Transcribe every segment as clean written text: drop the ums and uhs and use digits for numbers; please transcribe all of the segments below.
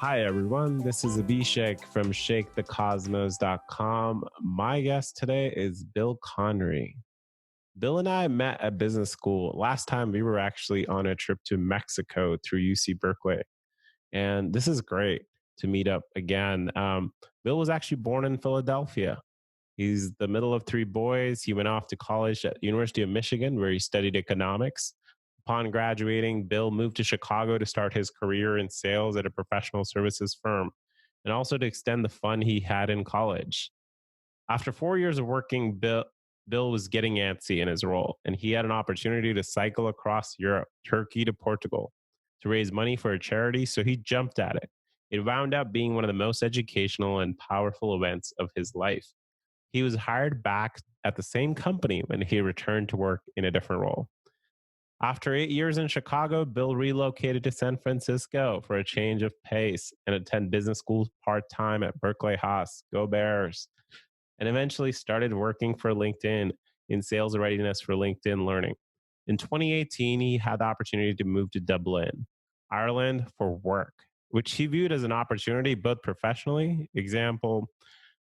Hi, everyone. This is Abhishek from ShakeTheCosmos.com. My guest today is Bill Conry. Bill and I met at business school. Last time we were actually on a trip to Mexico through UC Berkeley. And this is great to meet up again. Bill was actually born in Philadelphia. He's the middle of three boys. He went off to college at the University of Michigan, where he studied economics. Upon graduating, Bill moved to Chicago to start his career in sales at a professional services firm and also to extend the fun he had in college. After 4 years of working, Bill was getting antsy in his role, and he had an opportunity to cycle across Europe, Turkey to Portugal, to raise money for a charity, so he jumped at it. It wound up being one of the most educational and powerful events of his life. He was hired back at the same company when he returned to work in a different role. After 8 years in Chicago, Bill relocated to San Francisco for a change of pace and attend business school part-time at Berkeley HAAS, go Bears, and eventually started working for LinkedIn in sales readiness for LinkedIn Learning. In 2018, he had the opportunity to move to Dublin, Ireland for work, which he viewed as an opportunity both professionally, example,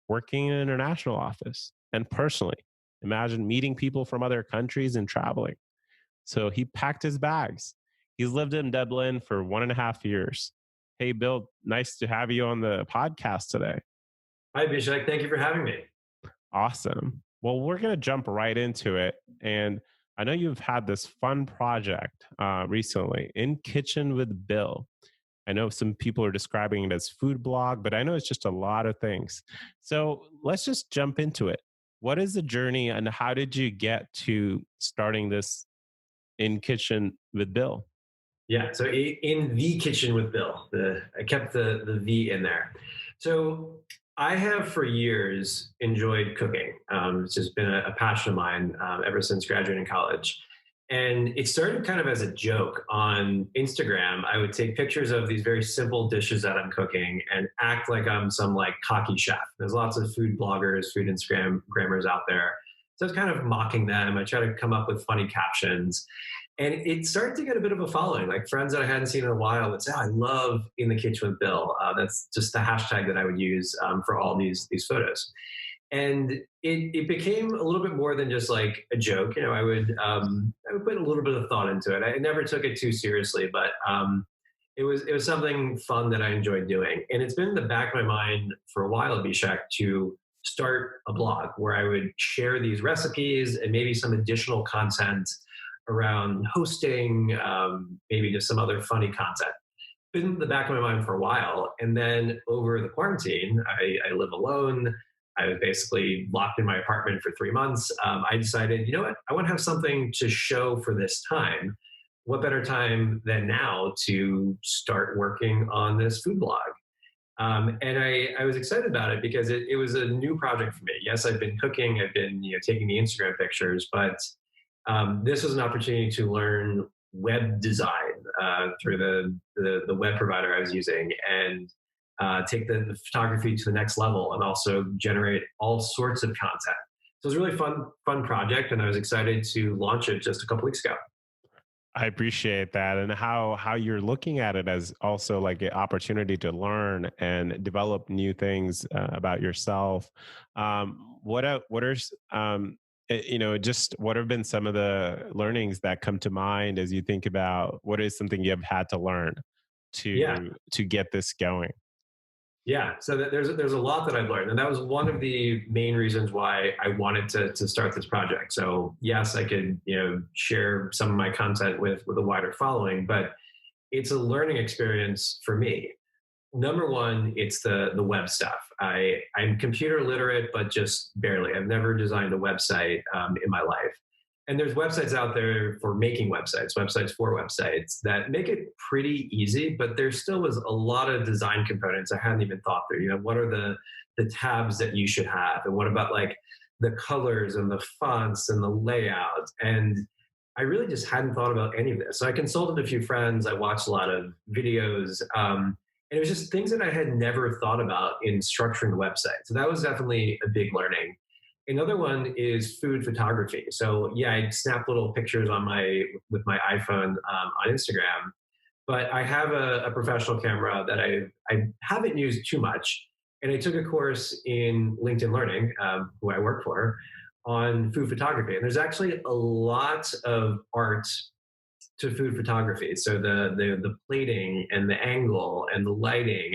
working in an international office, and personally. Imagine meeting people from other countries and traveling. So he packed his bags. He's lived in Dublin for 1.5 years. Hey, Bill, nice to have you on the podcast today. Hi, Abhishek. Thank you for having me. Awesome. Well, we're going to jump right into it. And I know you've had this fun project recently, In Kitchen with Bill. I know some people are describing it as food blog, but I know it's just a lot of things. So let's just jump into it. What is the journey and how did you get to starting this In Kitchen with Bill? Yeah, so in the kitchen with Bill, I kept the V in there. So I have for years enjoyed cooking. It's just been a passion of mine ever since graduating college. And it started kind of as a joke on Instagram. I would take pictures of these very simple dishes that I'm cooking and act like I'm some like cocky chef. There's lots of food bloggers, food Instagrammers out there. So I was kind of mocking them. I try to come up with funny captions. And it started to get a bit of a following, like friends that I hadn't seen in a while would say, oh, I love In the Kitchen with Bill. That's just the hashtag that I would use for all these photos. And it became a little bit more than just like a joke. You know, I would put a little bit of thought into it. I never took it too seriously, but it was something fun that I enjoyed doing. And it's been in the back of my mind for a while, Abhishek, to start a blog where I would share these recipes and maybe some additional content around hosting, maybe just some other funny content. Been in the back of my mind for a while. And then over the quarantine, I live alone. I was basically locked in my apartment for 3 months. I decided, you know what, I want to have something to show for this time. What better time than now to start working on this food blog? And I was excited about it because it was a new project for me. Yes, I've been cooking, I've been taking the Instagram pictures, but this was an opportunity to learn web design through the web provider I was using and take the photography to the next level and also generate all sorts of content. So it was a really fun project, and I was excited to launch it just a couple weeks ago. I appreciate that, and how you're looking at it as also like an opportunity to learn and develop new things about yourself. Just what have been some of the learnings that come to mind as you think about what is something you have had to learn Yeah. to get this going? Yeah, so there's a lot that I've learned, and that was one of the main reasons why I wanted to start this project. So yes, I could share some of my content with a wider following, but it's a learning experience for me. Number one, it's the web stuff. I'm computer literate, but just barely. I've never designed a website in my life. And there's websites out there for making websites for websites that make it pretty easy, but there still was a lot of design components I hadn't even thought through. What are the tabs that you should have? And what about like the colors and the fonts and the layout? And I really just hadn't thought about any of this. So I consulted a few friends. I watched a lot of videos. And it was just things that I had never thought about in structuring the website. So that was definitely a big learning. Another one is food photography. So yeah, I snap little pictures with my iPhone on Instagram, but I have a professional camera that I haven't used too much. And I took a course in LinkedIn Learning, who I work for, on food photography. And there's actually a lot of art to food photography. So the plating and the angle and the lighting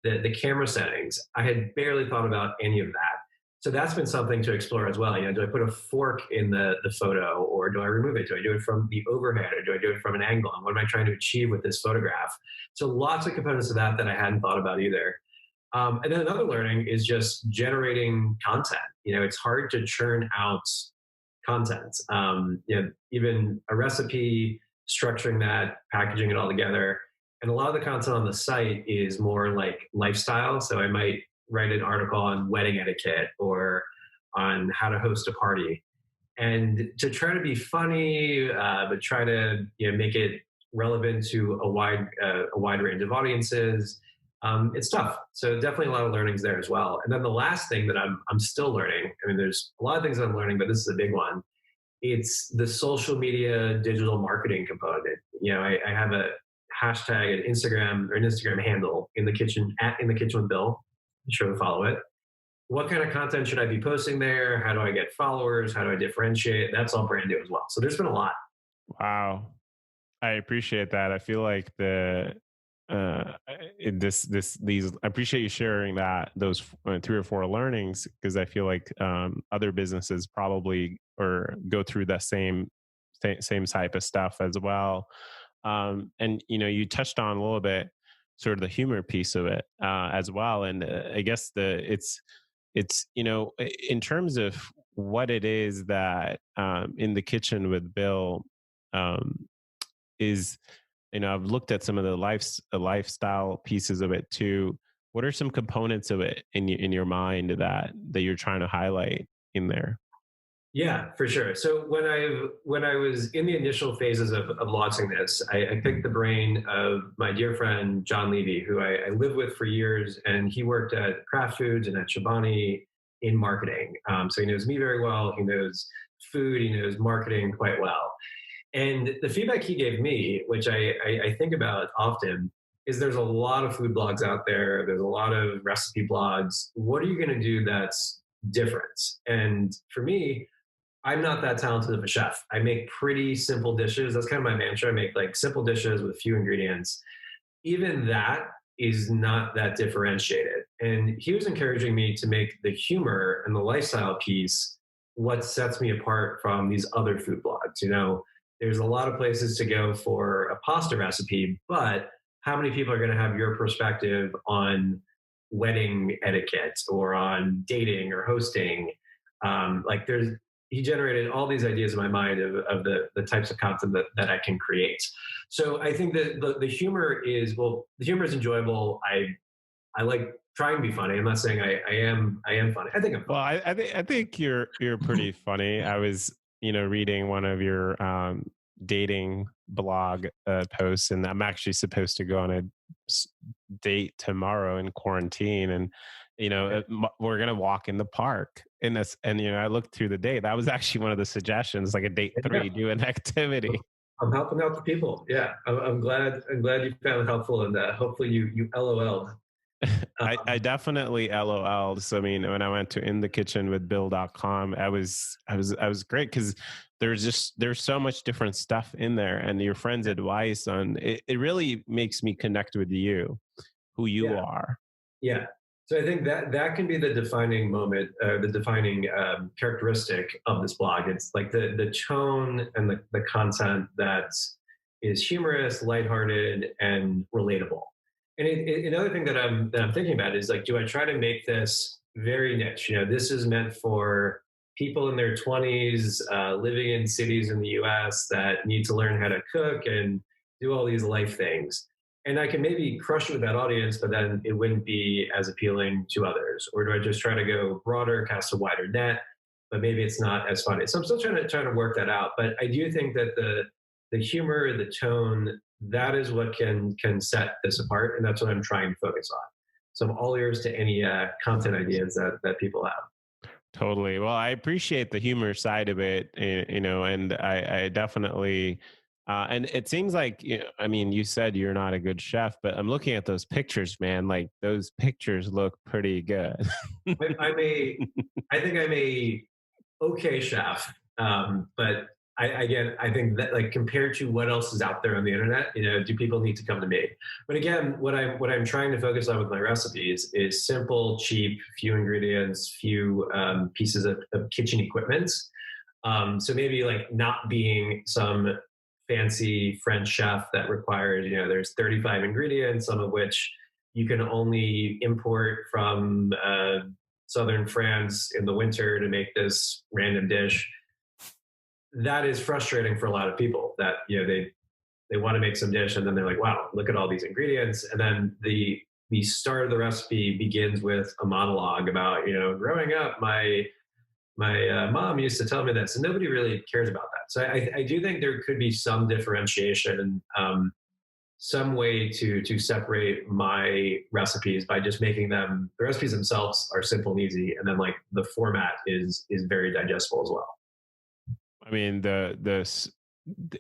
and the camera settings, I had barely thought about any of that. So that's been something to explore as well. You know, do I put a fork in the photo, or do I remove it? Do I do it from the overhead, or do I do it from an angle? And what am I trying to achieve with this photograph? So lots of components of that that I hadn't thought about either. And then another learning is just generating content. You know, it's hard to churn out content. You know, even a recipe, structuring that, packaging it all together. And a lot of the content on the site is more like lifestyle. So I might write an article on wedding etiquette or on how to host a party. And to try to be funny, but try to, you know, make it relevant to a wide range of audiences. It's tough. So definitely a lot of learnings there as well. And then the last thing that I'm still learning. I mean, there's a lot of things I'm learning, but this is a big one. It's the social media digital marketing component. You know, I have a hashtag, an Instagram or an Instagram handle in the kitchen at in the kitchen with Bill. I'm sure to follow it. What kind of content should I be posting there? How do I get followers? How do I differentiate? That's all brand new as well. So there's been a lot. Wow. I appreciate that. I feel like uh these I appreciate you sharing those 3 or 4 learnings, because I feel like other businesses probably or go through the same type of stuff as well. And you touched on a little bit sort of the humor piece of it as well. And I guess it's in terms of what it is that in the kitchen with Bill um, is, I've looked at some of the lifestyle pieces of it too. What are some components of it in your mind that you're trying to highlight in there? Yeah, for sure. So when I was in the initial phases of launching this, I picked the brain of my dear friend John Levy, who I lived with for years, and he worked at Kraft Foods and at Chobani in marketing. So he knows me very well. He knows food. He knows marketing quite well. And the feedback he gave me, which I think about often, is there's a lot of food blogs out there. There's a lot of recipe blogs. What are you going to do that's different? And for me, I'm not that talented of a chef. I make pretty simple dishes. That's kind of my mantra. I make like simple dishes with few ingredients. Even that is not that differentiated. And he was encouraging me to make the humor and the lifestyle piece what sets me apart from these other food blogs. You know, there's a lot of places to go for a pasta recipe, but how many people are going to have your perspective on wedding etiquette or on dating or hosting? Like there's he generated all these ideas in my mind of the types of content that I can create. So I think that the humor is, well, the humor is enjoyable. I like trying to be funny. I'm not saying I am funny. I think I'm Well, funny. I think you're pretty funny. I was reading one of your dating blog posts, and I'm actually supposed to go on a s- date tomorrow in quarantine, and we're gonna walk in the park in this, and I looked through the date. That was actually one of the suggestions, like a date Yeah, 3, do an activity. I'm helping out the people. Yeah, I'm glad you found it helpful, and hopefully you LOL'd. I definitely LOL'd. So I mean, when I went to inthekitchenwithbill.com, I was great because there's so much different stuff in there, and your friend's advice on it, it really makes me connect with you, who you Yeah, are. yeah. So I think that can be the defining moment, the defining characteristic of this blog. It's like the tone and the content that is humorous, lighthearted, and relatable. And another thing that I'm thinking about is like, do I try to make this very niche? You know, this is meant for people in their 20s, living in cities in the U.S. that need to learn how to cook and do all these life things, and I can maybe crush it with that audience, but then it wouldn't be as appealing to others. Or do I just try to go broader, cast a wider net, but maybe it's not as funny? So I'm still trying to work that out. But I do think that the humor, the tone, that is what can set this apart, and that's what I'm trying to focus on. So I'm all ears to any content ideas that people have. Totally. Well, I appreciate the humor side of it, and I definitely And it seems like, I mean, you said you're not a good chef, but I'm looking at those pictures, man. Like those pictures look pretty good. I'm a, I think I'm a okay chef, but again, I think that like compared to what else is out there on the internet, do people need to come to me? But again, what I'm trying to focus on with my recipes is simple, cheap, few ingredients, few pieces of kitchen equipment. So maybe like not being some fancy French chef that requires, there's 35 ingredients, some of which you can only import from southern France in the winter to make this random dish. That is frustrating for a lot of people that, they want to make some dish and then they're like, wow, look at all these ingredients. And then the start of the recipe begins with a monologue about, growing up, my mom used to tell me this, and nobody really cares about that. So I do think there could be some differentiation and some way to separate my recipes by just making them, the recipes themselves are simple and easy, and then like the format is very digestible as well. I mean,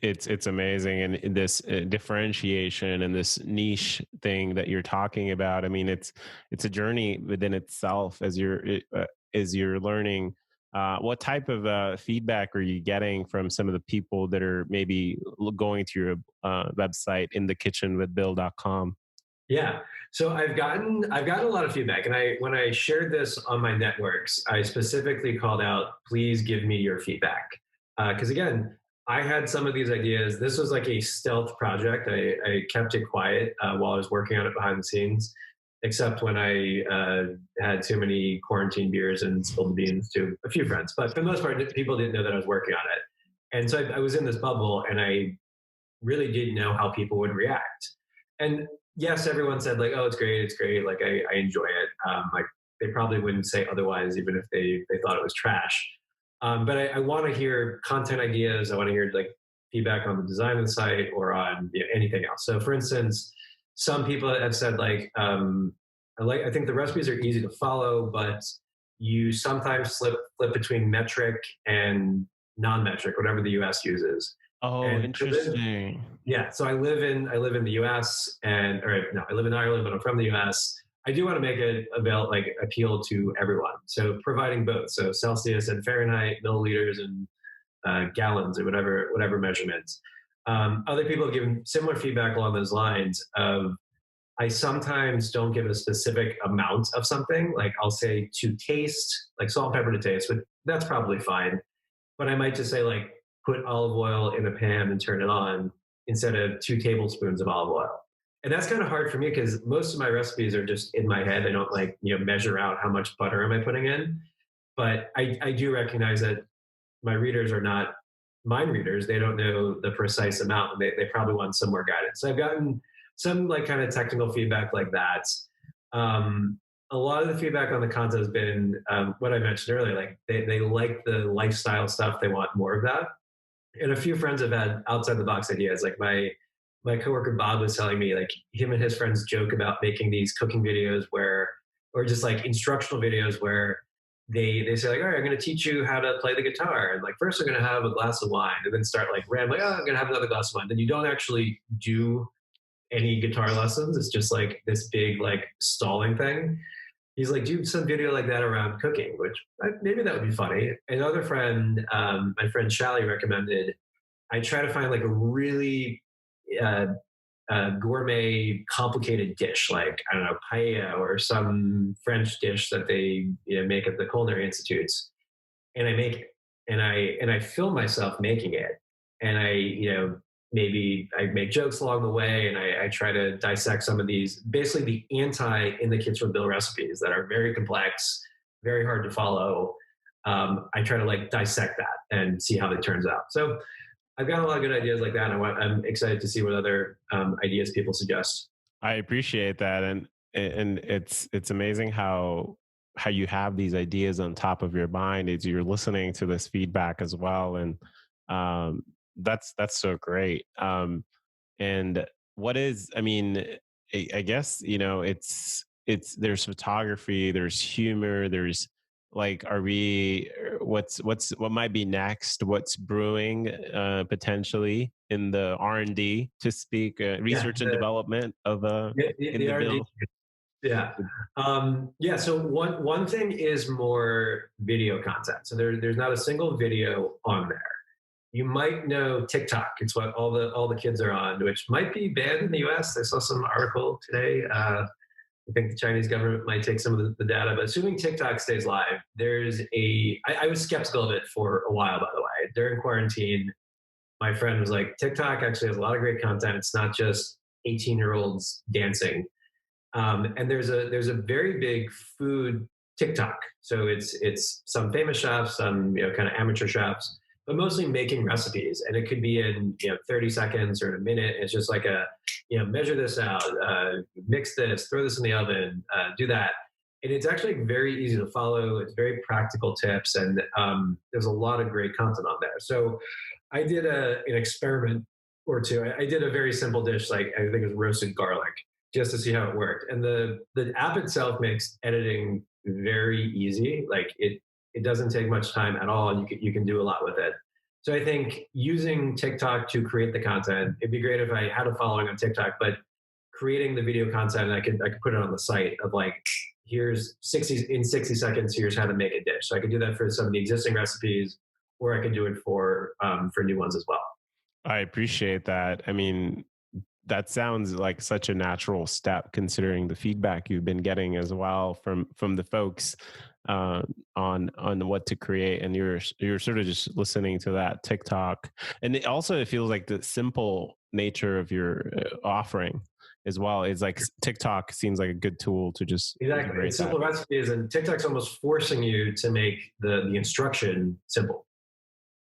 it's amazing, and this differentiation and this niche thing that you're talking about. I mean, it's a journey within itself as you're learning. What type of feedback are you getting from some of the people that are maybe going to your website, in the kitchen with Bill.com? Yeah. So I've gotten a lot of feedback, and when I shared this on my networks, I specifically called out, please give me your feedback, because again, I had some of these ideas. This was like a stealth project. I kept it quiet while I was working on it behind the scenes, except when I had too many quarantine beers and spilled the beans to a few friends. But for the most part, people didn't know that I was working on it, and so I was in this bubble, and I really didn't know how people would react. And yes, everyone said like, "Oh, it's great. Like I enjoy it." Like they probably wouldn't say otherwise, even if they thought it was trash. But I want to hear content ideas. I want to hear like feedback on the design of the site or on anything else. So, for instance, some people have said like, I think the recipes are easy to follow, but you sometimes flip between metric and non-metric, whatever the U.S. uses. Oh, And I live, interesting. yeah, so I live in the U.S. and or no, I live in Ireland, but I'm from the U.S. I do want to make it about like appeal to everyone. So providing both, so Celsius and Fahrenheit, milliliters and gallons or whatever measurements. Other people have given similar feedback along those lines. Of I sometimes don't give a specific amount of something. Like I'll say to taste, like salt and pepper to taste, but that's probably fine. But I might just say like put olive oil in a pan and turn it on instead of 2 tablespoons of olive oil. And that's kind of hard for me because most of my recipes are just in my head. I don't like, measure out how much butter am I putting in. But I do recognize that my readers are not mind readers. They don't know the precise amount. And they probably want some more guidance. So I've gotten some like kind of technical feedback like that. Um, a lot of the feedback on the content has been what I mentioned earlier. Like they like the lifestyle stuff. They want more of that. And a few friends have had outside the box ideas. Like my coworker Bob was telling me, like him and his friends joke about making these cooking videos or just like instructional videos where they say like, all right, I'm going to teach you how to play the guitar, and like first I'm going to have a glass of wine, and then start like rambling, oh, I'm going to have another glass of wine. Then you don't actually do any guitar lessons. It's just like this big like stalling thing. He's like, do some video like that around cooking, which maybe that would be funny. Another friend, my friend Shally recommended, I try to find like a really uh, gourmet, complicated dish, like I don't know, paella or some French dish that they make at the culinary institutes, and I make it, and I film myself making it, and I maybe I make jokes along the way, and I try to dissect some of these, basically the anti in the kitchen with Bill recipes that are very complex, very hard to follow. I try to like dissect that and see how it turns out. So I've got a lot of good ideas like that, and I'm excited to see what other ideas people suggest. I appreciate that, and it's amazing how you have these ideas on top of your mind as you're listening to this feedback as well, and um, that's so great. And what is, I mean, I guess it's there's photography, there's humor, there's Like, are we, what might be next? What's brewing potentially in the R&D, to speak, Yeah, research and development of in the the R&D. bill? Yeah. Yeah. So one thing is more video content. So there's not a single video on there. You might know TikTok. It's what all the kids are on, which might be banned in the U.S. I saw some article today. I think the Chinese government might take some of the data, but assuming TikTok stays live, I was skeptical of it for a while, by the way. During quarantine, my friend was like, TikTok actually has a lot of great content. It's not just 18-year-olds dancing. And there's a very big food TikTok. So it's some famous chefs, some kind of amateur chefs, but mostly making recipes. And it could be in 30 seconds or a minute. It's just like measure this out, mix this, throw this in the oven, do that. And it's actually very easy to follow. It's very practical tips, and there's a lot of great content on there. So I did an experiment or two. I did a very simple dish, like I think it was roasted garlic, just to see how it worked. And the app itself makes editing very easy. Like it doesn't take much time at all, and you can do a lot with it. So I think using TikTok to create the content, it'd be great if I had a following on TikTok, but creating the video content, I could put it on the site of like, here's 60 seconds, here's how to make a dish. So I could do that for some of the existing recipes, or I could do it for new ones as well. I appreciate that. I mean, that sounds like such a natural step, considering the feedback you've been getting as well from the folks uh, on what to create, and you're sort of just listening to that TikTok, and it feels like the simple nature of your offering as well. It's like TikTok seems like a good tool to just Exactly. integrate It's that. simple recipes, and TikTok's almost forcing you to make the instruction simple.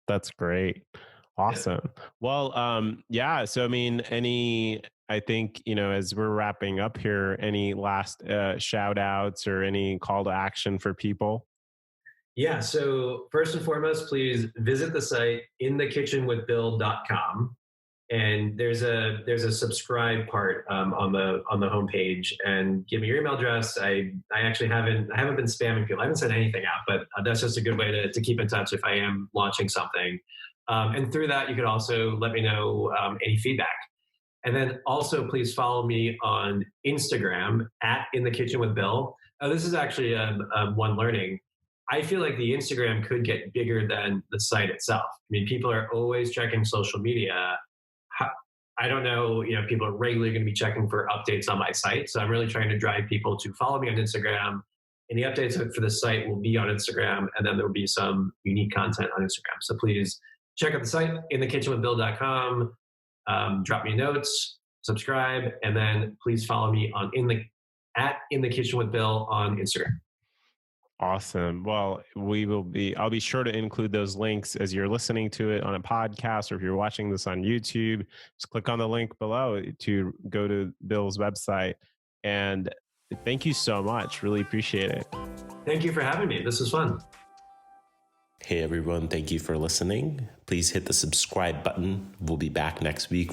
That's great. Yeah. Awesome. Well, yeah. So, I mean, I think, as we're wrapping up here, any last shout outs or any call to action for people? Yeah. So first and foremost, please visit the site inthekitchenwithbill.com. And there's a subscribe part on the homepage, and give me your email address. I actually haven't been spamming people. I haven't sent anything out, but that's just a good way to keep in touch if I am launching something. And through that, you can also let me know any feedback. And then also, please follow me on Instagram at In the Kitchen with Bill. This is actually one learning. I feel like the Instagram could get bigger than the site itself. I mean, people are always checking social media. I don't know, people are regularly going to be checking for updates on my site. So I'm really trying to drive people to follow me on Instagram. And the updates for the site will be on Instagram. And then there will be some unique content on Instagram. So please check out the site, inthekitchenwithbill.com. Drop me notes, subscribe, and then please follow me at In the Kitchen with Bill on Instagram. Awesome. Well, I'll be sure to include those links as you're listening to it on a podcast, or if you're watching this on YouTube, just click on the link below to go to Bill's website. And thank you so much. Really appreciate it. Thank you for having me. This was fun. Hey, everyone. Thank you for listening. Please hit the subscribe button. We'll be back next week